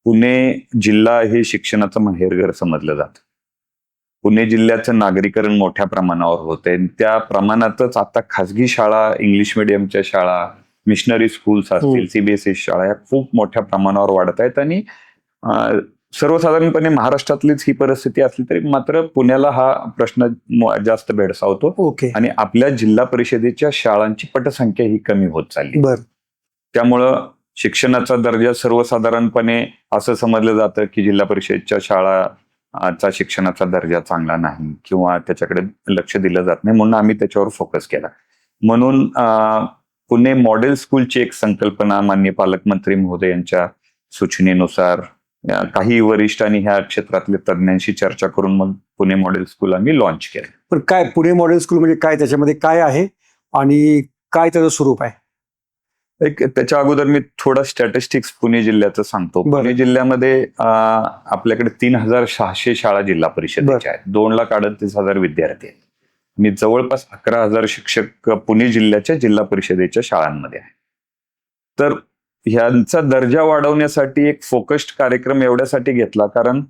पुणे जिल्हा हे शिक्षणाचं माहेरघर समजलं जातं. पुणे जिल्ह्याचं नागरीकरण मोठ्या प्रमाणावर होतंय. त्या प्रमाणातच आता खासगी शाळा, इंग्लिश मिडियमच्या शाळा, मिशनरी स्कूल्स असतील, सीबीएसई शाळा या खूप मोठ्या प्रमाणावर वाढत आहेत. आणि सर्वसाधारणपणे महाराष्ट्रातलीच ही परिस्थिती असली तरी मात्र पुण्याला हा प्रश्न जास्त भेडसावतो. आणि आपल्या जिल्हा परिषदेच्या शाळांची पटसंख्या ही कमी होत चालली. त्यामुळं शिक्षणाचा दर्जा सर्वसाधारणपणे असं समजलं जातं की जिल्हा परिषदेच्या शाळाचा शिक्षणाचा दर्जा चांगला नाही किंवा त्याच्याकडे लक्ष दिलं जात नाही, म्हणून आम्ही त्याच्यावर फोकस केला. म्हणून पुणे मॉडेल स्कूलची एक संकल्पना माननीय पालकमंत्री महोदय यांच्या सूचनेनुसार काही वरिष्ठ आणि ह्या क्षेत्रातल्या तज्ञांशी चर्चा करून मग पुणे मॉडेल स्कूल आम्ही लॉन्च केलं. पण काय पुणे मॉडेल स्कूल म्हणजे काय, त्याच्यामध्ये काय आहे आणि काय त्याचं स्वरूप आहे? त्याच्या अगोदर मी थोडं स्टॅटिस्टिक्स पुणे जिल्ह्याचं सांगतो. पुणे जिल्ह्यामध्ये आपल्याकडे 3600 शाळा जिल्हा परिषदेच्या आहेत. 2,38,000 विद्यार्थी आहेत. आणि जवळपास 11,000 शिक्षक पुणे जिल्ह्याच्या जिल्हा परिषदेच्या शाळांमध्ये आहेत. तर ह्यांचा दर्जा वाढवण्यासाठी एक फोकस्ड कार्यक्रम एवढ्यासाठी घेतला कारण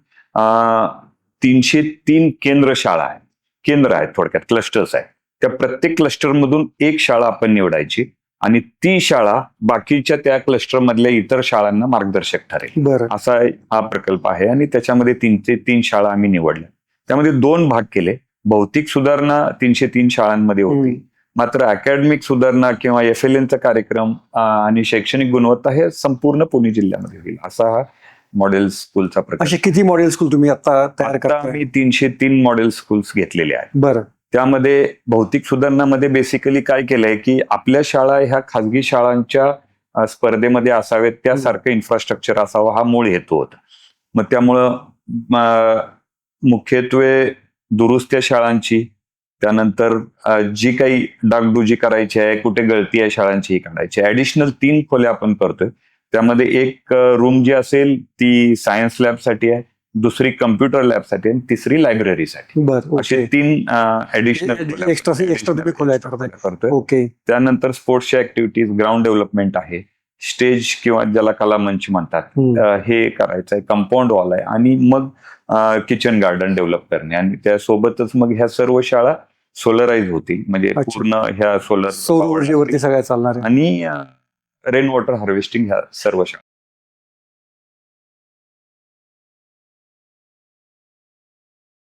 303 केंद्र शाळा आहेत, केंद्र आहेत, थोडक्यात क्लस्टर्स आहेत. त्या प्रत्येक क्लस्टरमधून एक शाळा आपण निवडायची आणि ती शाळा बाकीच्या त्या क्लस्टर मधल्या इतर शाळांना मार्गदर्शक ठरेल, असा हा प्रकल्प आहे. आणि त्याच्यामध्ये 303 शाळा आम्ही निवडल्या. त्यामध्ये 2 भाग केले. भौतिक सुधारणा 303 शाळांमध्ये होती, मात्र अकॅडमिक सुधारणा किंवा FLNचा कार्यक्रम आणि शैक्षणिक गुणवत्ता हे संपूर्ण पुणे जिल्ह्यामध्ये होईल, असा हा मॉडेल स्कूलचा प्रकल्प. असे किती मॉडेल स्कूल तुम्ही आता तयार करता? आम्ही 303 मॉडेल स्कूल्स घेतलेले आहेत. त्यामध्ये भौतिक सुधारणामध्ये बेसिकली काय केलंय की आपल्या शाळा ह्या खाजगी शाळांच्या स्पर्धेमध्ये असावेत त्यासारखं इन्फ्रास्ट्रक्चर असावं, हा मूळ हेतू होता. मग त्यामुळं मुख्यत्वे दुरुस्त्या शाळांची, त्यानंतर जी काही डागडुजी करायची आहे, कुठे गळती आहे शाळांची ही काढायची. ऍडिशनल 3 खोल्या आपण करतोय. त्यामध्ये एक रूम जी असेल ती सायन्स लॅबसाठी आहे, दुसरी कम्प्युटर लॅबसाठी आणि तिसरी लायब्ररीसाठी. असे 3 ऍडिशनल एक्स्ट्रा खोल्या करतोय. त्यानंतर स्पोर्ट्सच्या ऍक्टिव्हिटीज, ग्राउंड डेव्हलपमेंट आहे, स्टेज किंवा ज्याला कला मंच म्हणतात हे करायचं आहे, कंपाऊंड वॉल आहे आणि मग किचन गार्डन डेव्हलप करणे. आणि त्यासोबतच मग ह्या सर्व शाळा सोलराईज होतील, म्हणजे पूर्ण ह्या सौर ऊर्जेवरती सगळ्या चालणार आणि रेन वॉटर हार्वेस्टिंग ह्या सर्व शाळा.